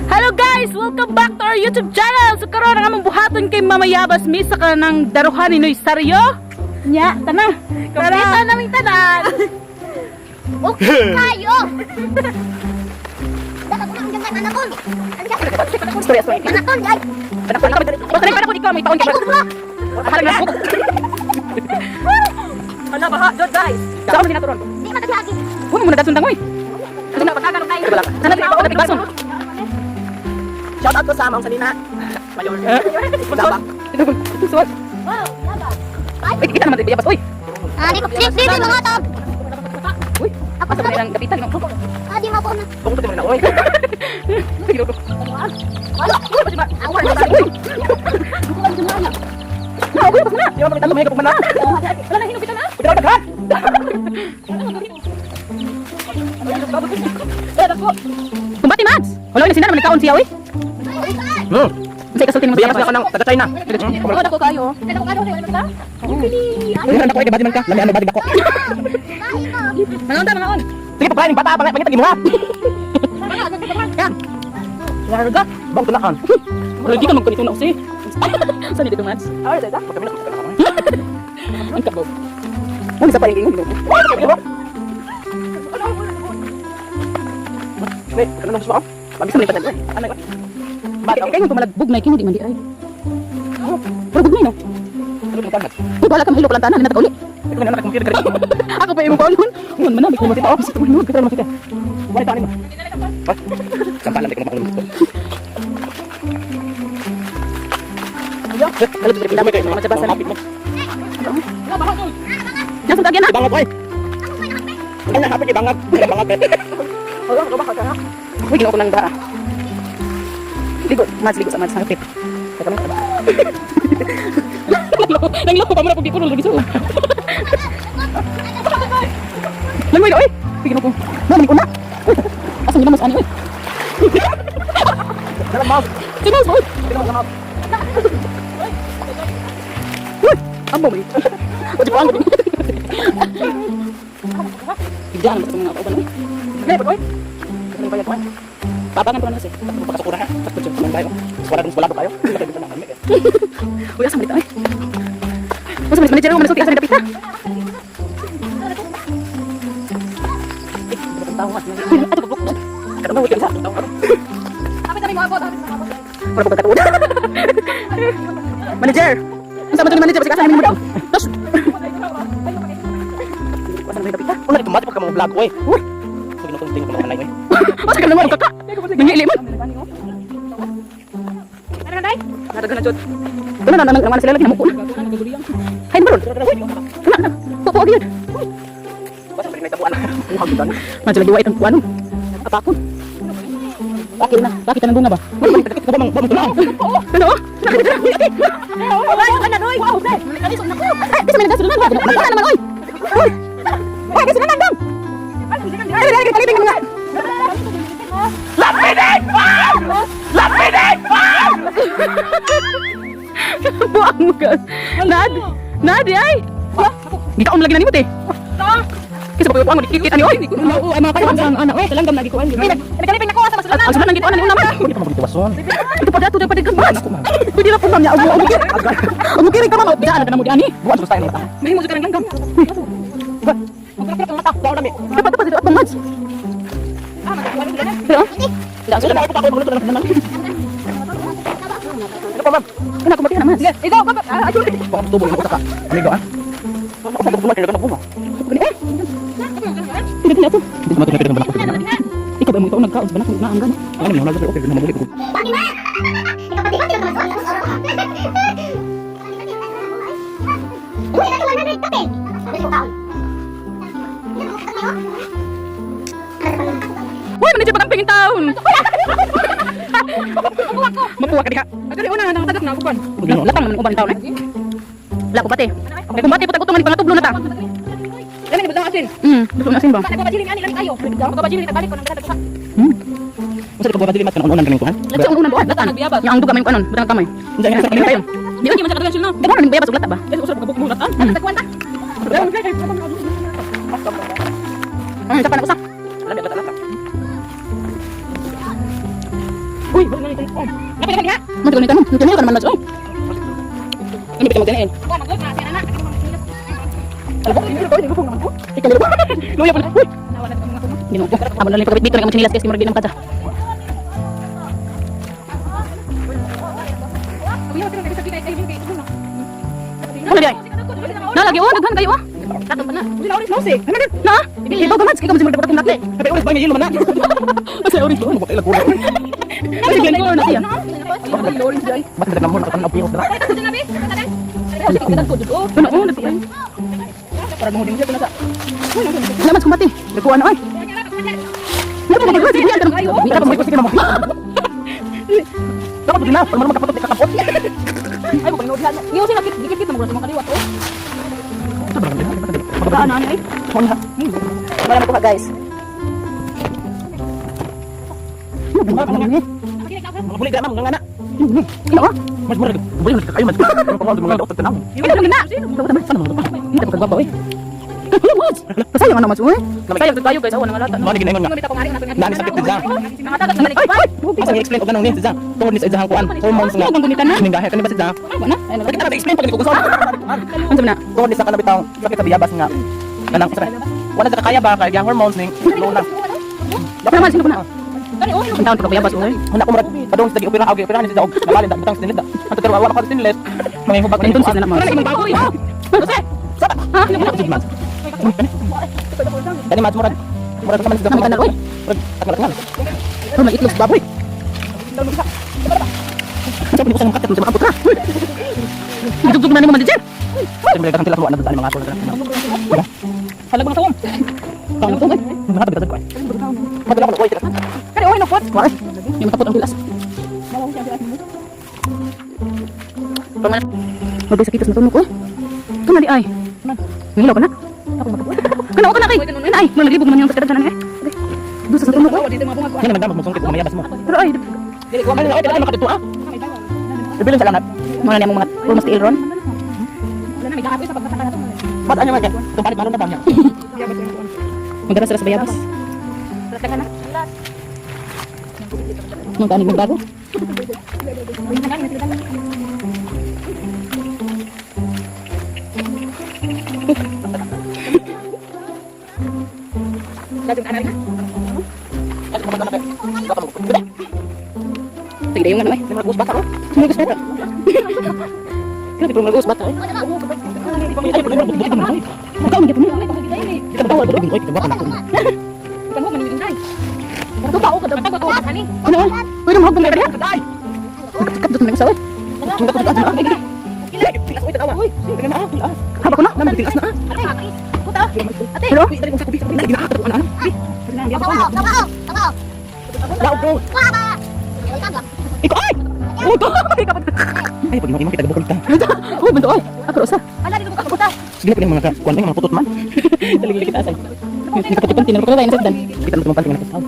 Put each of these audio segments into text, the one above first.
Hello guys! Welcome back to our YouTube channel! So karon nga among buhaton kay Mamayabas misa ka ng daruhan ni Noy Saryo. Nya, tana. Kompleto naming tanan. Okay kayo! Dapat ko ang ganda anak ko. Story, story. Anak ko, guys. Basta ko ikaw may taon ka. Harang na ko. Ano ba ha? Good guys. Saan mo dinaturon? Di matagagi. Huwag mo nagasuntang mo eh. Ano na pagkakano tayo? Sana di ako nagbason. Shout out ko sa Ma'am Salina. Mayor. Sabang. Suwag. Wow, laba. Ay, kita naman Mamayabas. Uy. Di mga tao. Uy. Ako sa kanilang kapitan. Di mo po na. Pumunta mo rin ako. Wala. Awal na Uy. Ako yung pasana. Di ba makita lumay ka pagmana? Wala na hinupitan na. Pagkita ka daghan. Kumbati Mads. Wala na sina naman nagkaon siya uy. Say kasultin mo Biyamas na ako ng taga China. Oo, dako kayo. Kailan ko kayo wala ba? Ayun ako badi man ka. Lami ano badi dako. Mangaon ta, mangaon. Sige paglain bata pangit mo ha. Larga. Bang tunakan. Wala di ka magkunitunaw si. Saan dito Mads? Ay, dada. Pagkami na. Ang kabaw. Ano sa paling ingon? Wait, ano na siya? Mabisa mo ipatal. Ano ba? Bakit kayo pumalagbog na kini di man di ay. Pero bug no. Ano ka ba? Uy, wala ka mahilo palang tanan na tagauli. Ito na nakakumumpir ka rin. Ako pa yung kaon nun. Ngon man na, may kumati pa ako sa tulog. Kita naman kita. Wala tayo mo. Sampalan ko na pakulong dito. Ayo. Kalau tidak pindah mereka, mana coba sana. Nasaan tagyan na? Bangat, boy. Ano na hapon bangat? Bangat. Oo, ako ba ka na? Uy, ginawa ko ng ba. Ligo, Mads, ligo sa Mads. Hangpit. Teka mo. Nangloko pa mo na pag di ko lagi sa ulo. Langoy na, uy. Bigyan ako. Mami ko na. Asan yung mas ani, uy. Dalam mouse. Si Mads, uy. Dalam mouse. Uy, amo mo. O, di pa ako. Bigyan mo sa mga kauban, uy. Ngayon, uy. Ano ba yan, uy? Pabangan ko na kasi. Pagkasakura ha. Pagkasakura naman tayo. Suara dun sekolah tayo. Kita dito na kami. Uy, asam dito, uy. Masa manager ako manasulti, asam dito, pita. Aduh, goblok. Kadang wait isa. Tapi mo abot. Para pagkata udah. Manager. Masa betul manager pasti kasih namin mo daw. Terus. Asam dito, pita. Wala ito mati pagka mga vlog ko eh. Uy. Sige na kung tingin ko mga kanay mo eh. Masa ka naman, kakak. Nangili man. Ano day? Nadagan na, Jod. Ano na, naman sila lagi namuko na. Hain ba ron? Ano? Pupo, agad. Basta rin may tabuan. Uhag doon. Madya lagi wa itong kuano. Apakon. Bakit na? Bakit na bunga ba? Bamang tulang. Ano? Ay, ano, oy. Wow, pre. Kalisod na ko. Ay, bisa man nagasunan. Wala naman, oy. Oy. Ay, kasi naman dam. Ay, lagi kalipin mga. Lapinig! Lapinig! Buang mo ka. Nadi ay. Gikaon lagi na nimot eh. Kasi pag buang mo dikit ani oy. Oo, ay mga kayo ang anak oy, talanggam lagi ko ani. Nagkalipin ako sa masulan. Ang sunan gito ani naman. Hindi ka magtitiwason. Ito pa dato dapat digmas. Pwede na po ma'am ya. Amo kiri ka ma'am. Daan na mo di ani. Buwan sa tayo nito. May mo sa kanang langgam. Diba? Magkakita ang mata. Daw nami. Dapat dito at mads. Pero, Tidak sudah ako ako magluto naman. Ano pa ma'am? kana ko matihan mas. Ikaw baba. Ayo. Baka tubo yung utak ka. Amigo ah. Ako pa buwan kailangan na bunga. Tidak tidak tu. Hindi ko matuloy ng balak. Ikaw ba mo ito nagkaon sa banak na anggan? Ano mo nalagay okay na mabuli ko. Bakit ba? Ikaw pati ka masuk. Uy, ito lang na ito. Ano ko kaon? Uy, manager pa kang pingin taon. Mapuwa ka diha. Agad una nang tagak na bukan. Lapang naman uban taon eh. Wala ko pati. Kay kumbati po tagutungan pangatublo na ta. Dami ni budang asin. Gusto na asin ba? Nagbabajiling ani lang tayo. Nagbabajiling tagbalik ko nang ganda ko. Masa ko babadili mat kan unan kaning tuhan. Lagi ang unan buhat, latan. Yang ang duga may kanon, budang kamay. Hindi na sa Kayo. Di ba man sa kadagan sila? Dagan ning bayabas ulat ba? Dito usap ka bukmulat an. Tagwan ta. Sa pa na usa. Alam ya kata. Uy, Napit ka niya. Mati ka nito. Kanya ka naman na. Ano ba magdanain? Luya pa na. Ginoo ko. Amo na lang pagkabit dito nga machinilas kasi murag di nang kata. Ano di ay? Nalagi oh, daghan kayo ah. Tatong pa na. Na? Ibaw ka mads, kaya ka mo simulta natin. Tapi oras ba ngayon man na? Kasi orange doon. Bakit ko na? Kasi ganyan ko na siya. Bakit na mo nakatan ang piyos na? Ano oh, nati ay. Para mo din siya na sa. Salamat kumati. Nagkuha na ay. Ano ba ba? Sige, ano? Di ka mo ko sige na mo. Dapat din na, para mo makapatok ka kapot. Ay, mo panood yan. Iyo sila dikit-dikit mo sa mga kaliwa to. Magkaan na ay. Wala na ko guys. Mga buli ka ma'am, nga na. Ano ah? Mas mura buli ka kayo mas. Pero kung ano mga doktor tanang. Ay, ano gina? Ano mo? Hindi ko kagbabaw eh. Kasaya nga naman siya eh. Kasaya kayo guys, awan nga lata. Mo ni ginay nga. Nani sakit din sa. Asa ni explain og ganun ni sa. Tungod ni sa izahang kuan. Hormones nga. Ang gunitan na. Ning gahe kanina ba sa. Ano na? Ay, Bakit na explain pag ko gusto. ano na? Tungod ni sa kanabitaw sakit sa biyabas nga. Kanang sa. Wala sa kaya ba kay hormones ning low na. Ano naman sino ko na? Ang taon ko bayabas oy. Huna ko murag padung sa opera agi opera ni sa og nabalin bitang stinlet. Ato pero wala ko stinlet. May hubag Kanton sila na mga. Jose. Saba. Ha? Ano na? Sige mas. Dani mas murag. Murag sa man sa. Ang tanan oy. At murag. Oh, may itlog baboy. Sa pili ko sa mga katat sa mga putra. Dugdug na ni mo man diyan. Siyempre kasang tila sa mga ato. Halag mo na tawong. Tawong to eh. Mga tabi ko. Madala ko oy. Kani oy napot. Wala. Yung matapot ang pilas. Paman. Mabay sa kitas na tunog ko. Kana di ay. Ngilaw ka na? Ako matapot. Kana ka na kay. Ay, mo naglibog man yung kaskadan na eh. Dusa sa tunog ko. Yan magdamag mo sungkit mamaya bas mo. Pero ay, Dili ko man ay dili makadto ah. Ibilin sa lanat. mo na mga almost iron. Mat anya man kan. Tumpalit maron na ba niya. Magaras-ras bayabas. Magkano yung bago? At mo man na. Dapat mo. Gede. Tigda yung ano eh. May gus bata ro. Sumagus bata. Grabe po magus bata eh. Ay problema buti man ay. Magkano mga puno? Kita bawal bro bingoy kita bata na. Ano eh? Pwede mo hagpang kaya kaya? Ay. Kapdot mo na yung sawa. Tunda ko ta. Pilas oy tawa. Dengan na. Haba ko na. Naman tilas na. Hello? Dali ko sa kubi sa binag gina ato ano. Daw bro. Iko ay. Oh, ay pag mo kita gabukol ka. Oh, bento oy. Ako rosa. Sige pa mga kuan mga putot man. Taligil kita asay. Hindi ka patutan tinan ko na tayo sa dan. Kita mo panting na putot.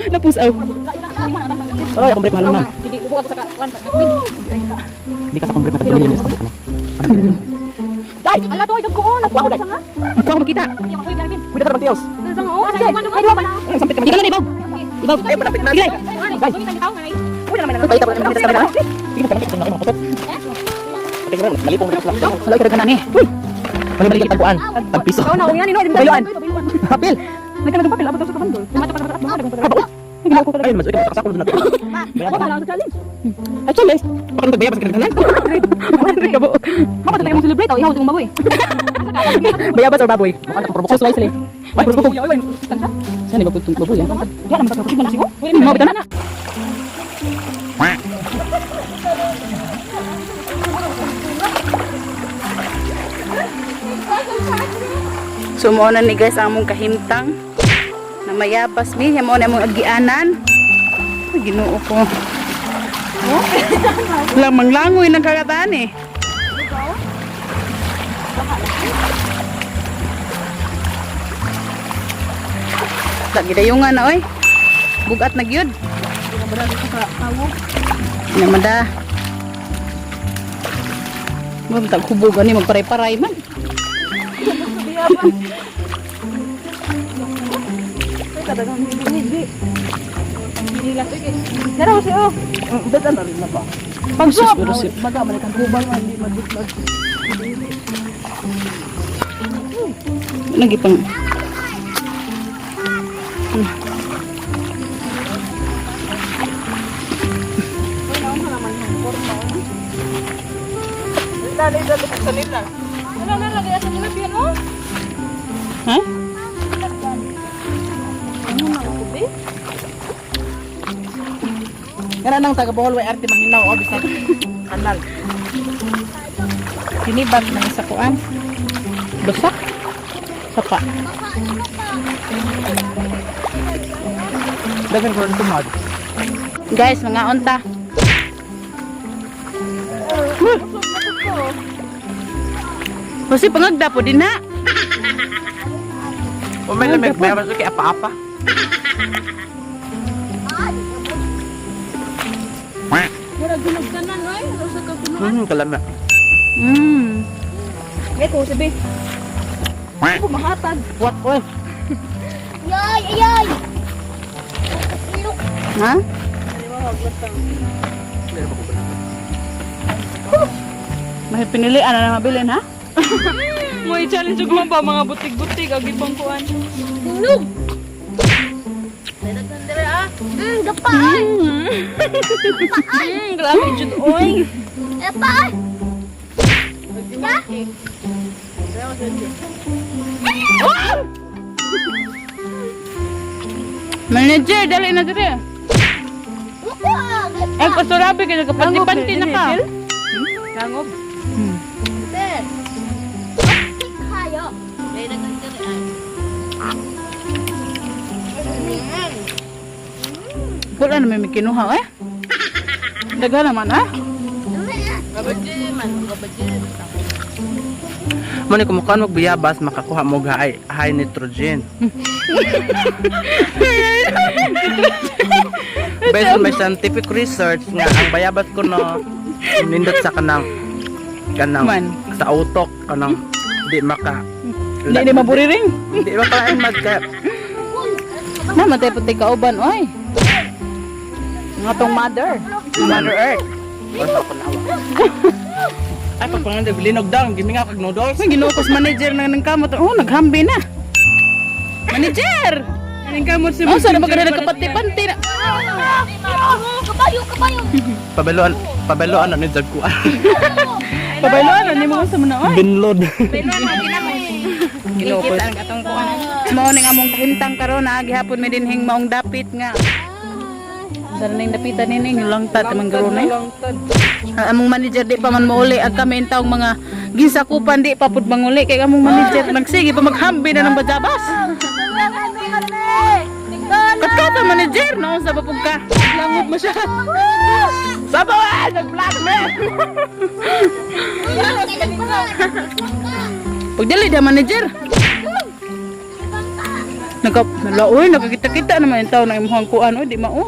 Napusaw. Ay, ako break malam na. Di ka sa break na tabili sa bukan. Dai, Ala to, ito ko. ako dai. Ikaw ako makita. Pwede ka Matios. Sampit ka. Ikaw na ibaw. Ibaw. Ay, malapit na. Gilay. Pagkita ko naman sa kamera. Sige pa lang mga putot. Pati ko malipong break lang. Wala ka na ni. Balik ang taguan. Tagpiso. Bayuan. Papel. Nagkana ng papel abot sa kabandol. Ginawa ko ay mas ito sa sakol na. Ay, chales. Bakit nagbayabas ka kanang? Ano ka bo? Mama tayo mo celebrate ihaw tong baboy. Bayabas or baboy? Mukha na provokasyon. Slice le. Ay, provokasyon. Saan ba putong baboy? Yan ang magkakaroon na sigo. Mo bitan na. So mo na ni guys ang among kahimtang na mayabas mi, mo na among agianan. Ay, Ginoo ko. Lamang langoy ng kagataan eh. Lagi dayungan na oy. Bugat na gyud. Namada. Mo tag hubugan ni magparay-paray man. Binila. Nara ko siya. Datan na rin na ba? Pag-suap. Baga, manikan kubang, hindi madutlag. Lagi pang... Ha? Yan ang taga Bohol, way arte manghinaw, o bisan kanal. Sinibag na isa kuan. Basak. Sapa. Dagan ko rin tumad. Guys, mga unta. Kasi pangagda po din na. O may lamig, may mas kay apa-apa. Kalama. Ito, sabi. Ako mahatag. What, oy? Yoy, ayoy. Ha? May pinilian na mabilin, ha? Mo i-challenge ko ba mga butig-butig agi pang kuan. Tulog. Gapaan. Grabe jud oy. Gapaan. Manager, dali na dali. Ay, pasurabi ka, nagkapanti-panti na ka. Langob. Ben. Kayo. Wala na may kinuha, eh. Daga naman, ha? Mani kumukuha magbiyabas, makakuha mo high nitrogen. Based on my scientific research nga ang bayabas ko no nindot sa kanang Man. sa utok kanang di maka Hindi maburiring. di maka magka Naman tayo puti kauban, oy. Nga tong mother. Mother Earth. ay pagpangan linog daw giminga kag noodles. May ginukos manager na ng kamot. Oh, naghambi na. Manager! Aning kamot si Oh, sana ba ka na nagkapanti-panti na? Kabayo, kabayo. Pabeloan na ni Jagkuan. Pabailuan, hindi mo gusto mo na, oy. Binlod. Ginukos. Mao ning among kahintang karon na gihapon may dinhing maong dapit nga. Sana ning dapitan nining langtat man garo na. Among manager di pa man mauli ag kami intawng mga gisakupan di pa pud manguli kay among manager nagsige pa maghambi na ng bajabas. Katkata manager no sa bapog ka. Langot mo siya. Sabawan nag-vlog me. Pagdali da manager. Nalaoy nakakita-kita naman yung tao na imuhang kuan oy di mao.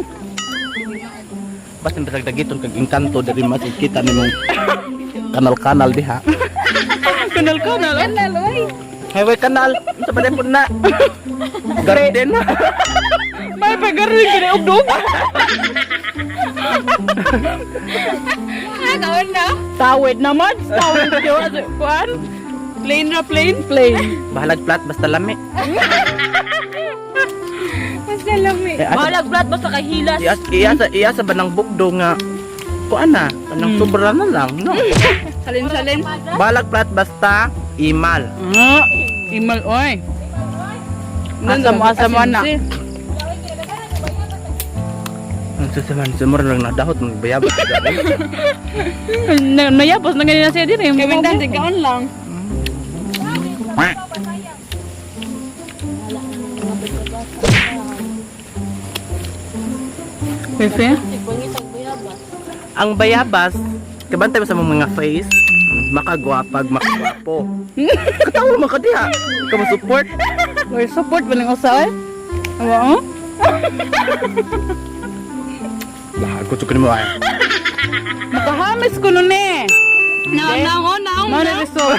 Basta bisag dagiton kag engkanto diri mas kita nimong kanal-kanal diha. Kanal-kanal oy. Highway kanal sa paday pud na. Garden. May pagaring kini ugdog. Kawan na. Tawid naman, tawid yo kuan. Plain na plain. Bahalag plat basta lami. Basta lami. Balag blat basta kay hilas. Iya sa banang bugdo nga kuan na kanang sobra na lang no. Salin-salin. Balag plat basta imal. Ah, imal oy. Asam na. Ang susaman sumur lang nadahot ng bayabas. Nayapos na ganyan na siya din eh. Kawin dan tigaon lang. Pepe? Ang bayabas, kabantay mo sa mga face, makagwapag, makagwapo. Katawa mo ka diha. Ikaw mo support. Or support ba lang usa eh? Oo. Lahat ko tukin mo ay. Makahamis ko nun eh. Naong. Mao na gusto.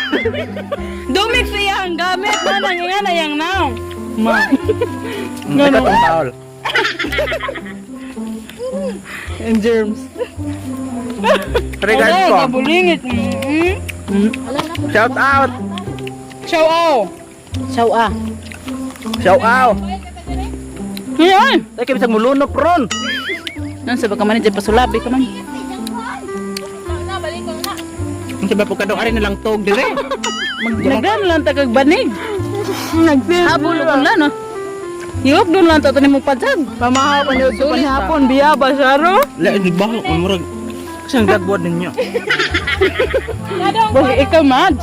Dumix siya ang gamit. Manang nga na yang naong. Ma. Ikaw tong tawol. And germs. Regards Wala, ko. kabulingit. Shout out. Ciao, aw. Chow ah. Shout out. Yan. Tay kay bisag mulunok ron. Nan sa baka manager pasulabi ka man. Ang sabi po kadong ari na lang tog dire. Magdagan lang ta kag banig. Habol ko lang no. Yup doon lang ta mo padsag. Pamahaw pa niyo sa panhapon, biya ba, Sharo? La di ba ko murag siyang gagbuad ninyo. Bakit ikaw mads?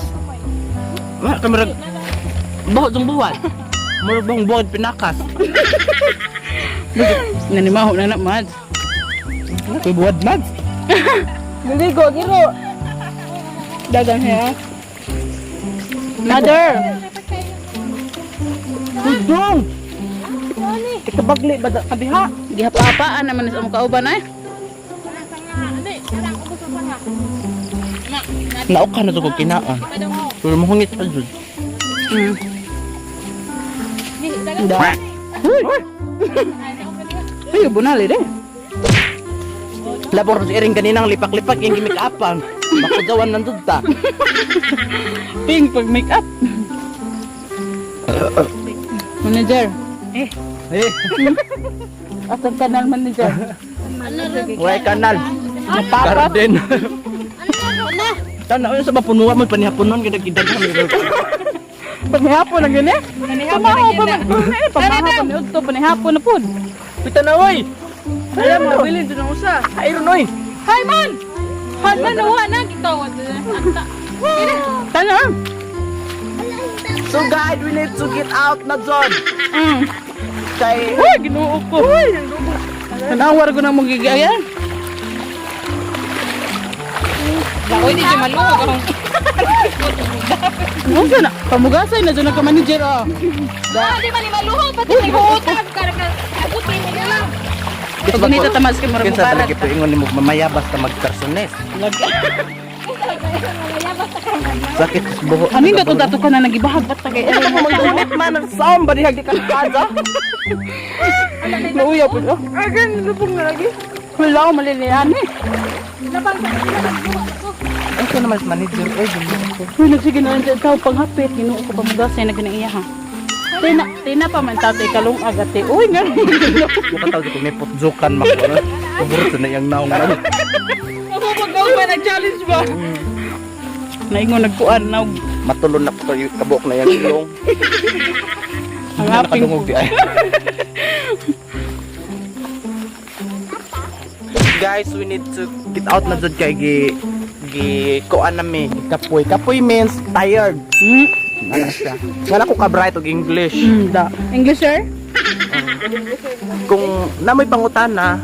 Wa kamarag buhat ng buhat. Murag bang buhat pinakas. Nanimaho na na mads. Koy buhat mads. Giligo, giro. Dagang siya. Mother. Tudong. Ikabagli ba da kabiha? Gihapa-apaan naman sa mga kauban ay. Naok ka na to kog kinaon. Pero mohungit pa jud. Da. Ay, bunali de. Labor sa iring kaninang lipak-lipak yung gimik-apan. Makudawan nandun ta. Pink pag make up. Manager. Eh, Asang kanal manager. way kanal. Napapat. Garden. Tanaw yun sa mapunuwa mo, panihapunon, gidag-gidag kami. Panihapon na gani. Pamahaw pa man. Pamahaw pa man. Ito panihapon na po. Pita na, oy! Alam mo, bilin doon ang usa. Ayron, oy! Hi man. Han man, nawa na, kitawad. Tana. So guys, we need to get out na dyan. Kay... Uy, ginuo ko. Tanawar ko na mong gigayan. Ako hindi siya malungog. Ano na? Pamugasay na dyan ka manager oh. Di ba ni malungog? Pati nag-uutag. Agutin mo lang. Pag ganito tamas ka marang Kinsa mubarak. talaga po ingon ni mo mamaya basta magkarsones. Sakit sa buhok. Ano yung dato-dato ka na nagibahag? Ba't tagay? Ano mo magdulit man ang sound ba dihag di ka kaza? Nauya po. Oh. Agan, lupong na lagi. Wala ko malilihan eh. Ito naman sa manager. Oy, gumawa. Uy, nagsige na lang dyan tao paghapit. Ginuo ko pamugasay na ginaiya ha. Tina pa man tatay kalong agate. Uy, nga. Bukan tawag ko may putzukan makuro. Paborito na yung naong na. Ako magaw ba, nag-challenge ba? Naingon nagkuan na Matulon na po yung kabok na yung ilong. ang aping. Nakadungog di ay. Guys, we need to get out na dyan kay kuan nami. Kapoy. Kapoy means tired. Ano siya? Wala ko ka-bright og English. Da. English sir? Kung namoy pangutana,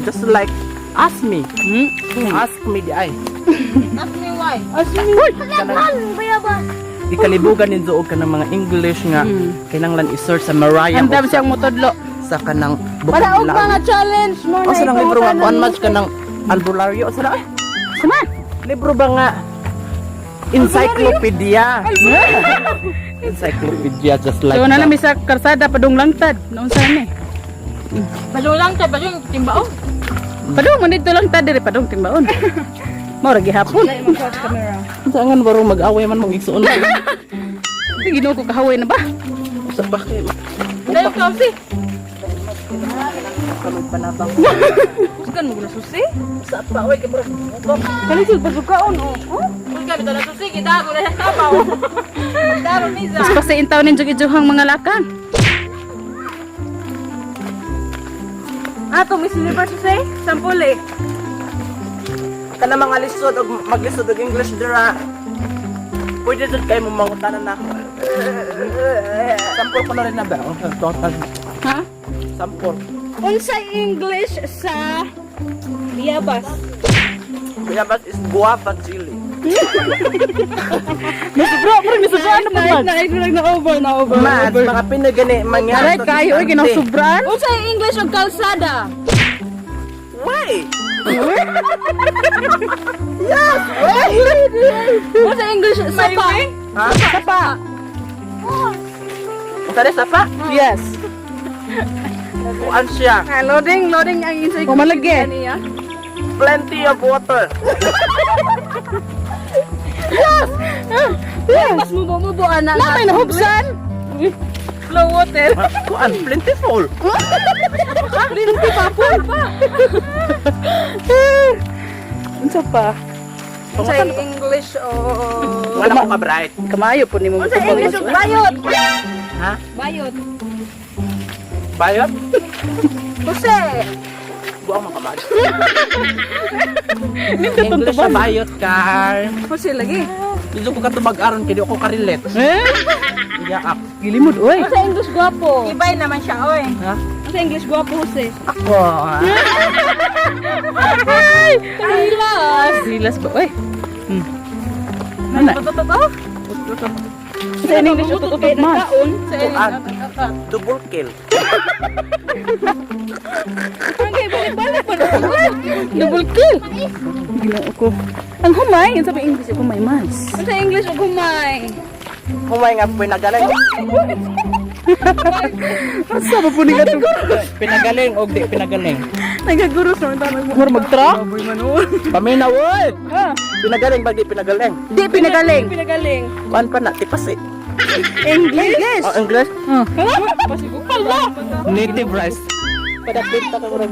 just like ask me. Ask me di ay. Ask me why. Di kalibugan ninyo og kanang mga English nga kinahanglan i-search sa Mariah Andam siyang mutodlo. sa kanang Para og mga vocabulary. challenge mo O sa nang libro nga one match kanang albularyo. O sa nang Sama. libro ba nga encyclopedia. Encyclopedia just like So na that. nami sa karsada padung langtad. Noon sa ni. Malulang tayo, ba yung timbaong? Padung man dito lang tad diri padung timbaon. Mao ra gihapon. Sangan baro mag-away man mong igsuon. Ginuo ko kahaway na ba? Sa bakit? Dahil ka, si. Puskan mo na susi? Sa pa oy kay bro. Kalisil pa sukaon, oh. Puskan mo na susi, kita ako na sa tapaw. Magdaro misa. Mas pasiin taw ninyo ijuhang mga lakang. Ato, Miss Universe susi? Sampuli. Kana mga lisod og maglisod og English dira. Pwede jud kay mo mangutanan na. Sampol ko na rin na ba? Total. Ha? Sampol. Unsay English sa Liabas? Pinabas is guava chili. Bro, misubra ano pa man? Na over. Mas, mga pinagani, mangyari. Aray kayo oy ginasubran. Unsay English og kalsada? Why? Unsay English sapa? Ha? Sapa. Tara sa pa? Yes. Kuan siya. Loading ang insay ko. Malagi. Niya. Plenty of water. Mas mubo anak. Namay na hubsan. Flow water. Kuan plentiful. Linti pa po pa. Unsa pa? Sa English o Wala ko ka bright. Kamayo po nimo sa English o bayot. Ha? Bayot. Bayot? Jose. Buang mo ka ba? English sa bayot car. Jose lagi. Dito ko katubag-aron kaya di ako karilet. Iyaak. Gilimod oy. Sa English guwapo. Ibay naman siya oy. Ha? Sa English guwapo Jose. Ako. Kahilas. Silas ba oy? Mana? Totoo. Sa English utot man. Sa Kuan. English. Double kill. Balik pa. Double kill. Ginoo ko. Ang humay, ang sabi English ko may mas. Sa English o gumay. Humay nga pinagaling. Asa ba po ni gato? Pinagaling o di pinagaling. Nagaguro sa mga tanong mo. Mura magtra? Paminaw oy. Ha? Pinagaling ba di pinagaling? Di pinagaling. Pinagaling. Kuan pa na tipas eh. English. Oh, English? Pasigupal ba? Native rice. Padapit ta ka murag.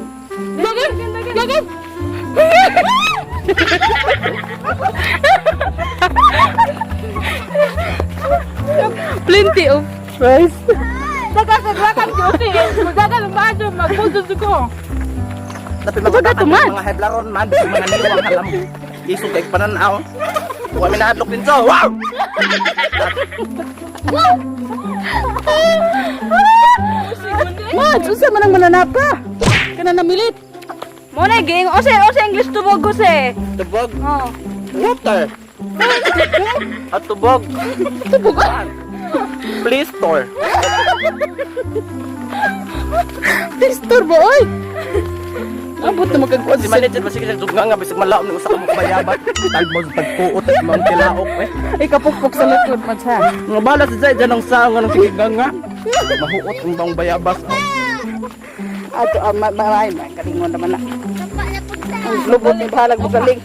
Lagay. Plenty of rice. Nagkasagwakan Jose. Magagal maadyo magpudos ko. Tapi Baga magkakaroon tuman. mga heblaron man, mga niwang halam. Isog kay pananaw. Huwag mi nahadlok din so. Wow! Mas, unsa man ang mananapa? Kana namilit. Mo na ging Ose English tubog Jose. Tubog. Oh. Water. At tubog. Tubugan. Please store. Tistor ba oy? Abot na magkagkuan Si manager ba sige sugnga nga bisag malaom ni usa ka mo kabayabat. Talbos pagpuot at mga tilaok eh. Ay kapukpok sa likod man sa. Nga bala sa dyan dyan ang saang nga ng sige nga. Mahuot ang bang bayabas. Ato maray man kalingon naman na. Ang lubot ni bahalag mo galing.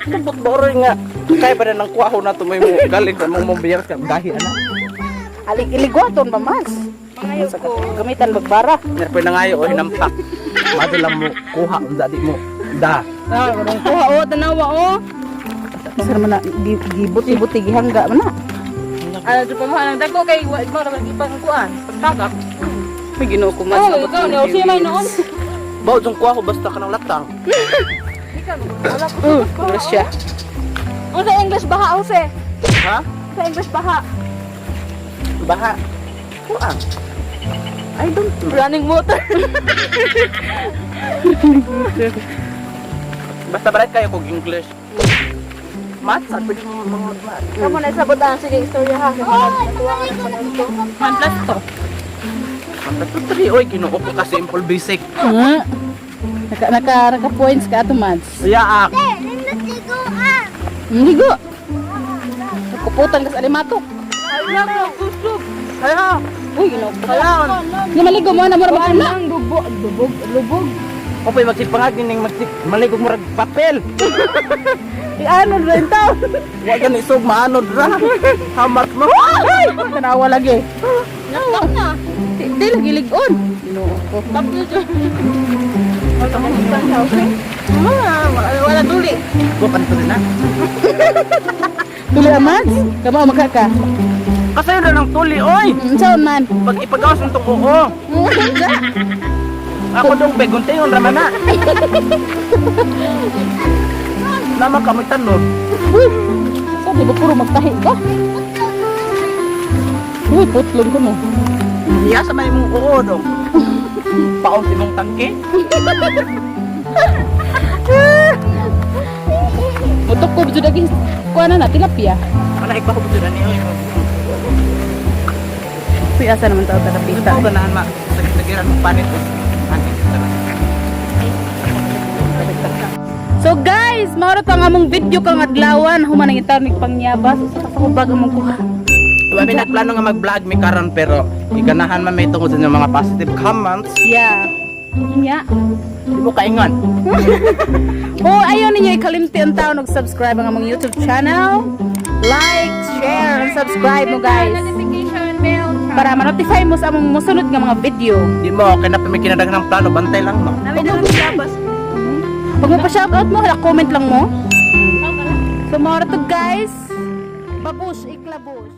Tubot ba oray nga. Kaya ba na ng kuwaho na ito may mo galing sa mga mabiyar ka. Gahi ana. Alig iligwaton ba mas? Pangayo ko. Gamitan magbara. Nerpoy na ngayon o hinampak. Mado lang mo kuha ang dadi mo. Da. Ah, ganun ko. O tanawa o. Sa man na gibot gihangga man na. Ano sa pamahalang dako kay wa mo ra ipang kuan. Pagtagak. May Ginoo ko mas. Oh, ikaw ni Ose may noon. Bawd yung kuwaho basta ka ng latang. Wala ko. Grasya. O sa English baha Ose. Ha? Sa English baha. Baha. Kuha. I don't know. Running water. Basta barat kayo kung English. Math, saan pwede mo mga math? Kamu na sabot ang sige istorya ha. Man plus to. Matutri, oy, kinuha ko ka simple basic. Naka points ka ato mads. Yaak. Ligo. Kuputan ka sa alimatok. Ayaw ko kusog. Kaya, Uy, Ginoo ko. kaya. Nga maligo mo na mura Kuan magana. lang lubog. O pa'y magsipangag ning maligog mo rag papel. Ano rin tao? Huwag ka nisog, maanod ra. Hamat mo. Ay, tanawa lagi. Nakak na. Di lagi ligon. Ginoo ko. Tapos dyan. Wala tuli. Bukan to rin na. Tuli amads. Kamo magkaka. Kasi na ng tuli, oy. Unsaon man? Pag ipagawas ng oo. Ako dong begunte yung ramana. Nama kami tanong. Uy, sabi ba puro magtahi ka? Uy, putlong ko no. Iya sa may mong oo dong. Paon sinong tangke. Mutok ko bisa lagi kuha na tilapia. Mana ikbaho ko na niyo. Uy, asa naman tao takapita. Ito ganahan ma. Sagiran mo panit. So guys, mauro pa nga mong video kang adlawan. Humanang itarnig pangyabas. Sa kasakubag among kuha. Diba may nagplano nga mag-vlog mi karon pero iganahan man may tungod sa inyong mga positive comments. Yeah. Yeah. Di mo kaingon. Oh, ayaw ninyo ikalimti ang tao nag-subscribe ang among YouTube channel. Like, share, and subscribe mo guys. Notification bell. Para ma-notify mo sa among musunod nga mga video. Di mo, kaya na may kinadagan ng plano, bantay lang mo. Namin na labas. Pag mo pa-shoutout mo, comment lang mo. So, mga to guys. Babush, iklabos.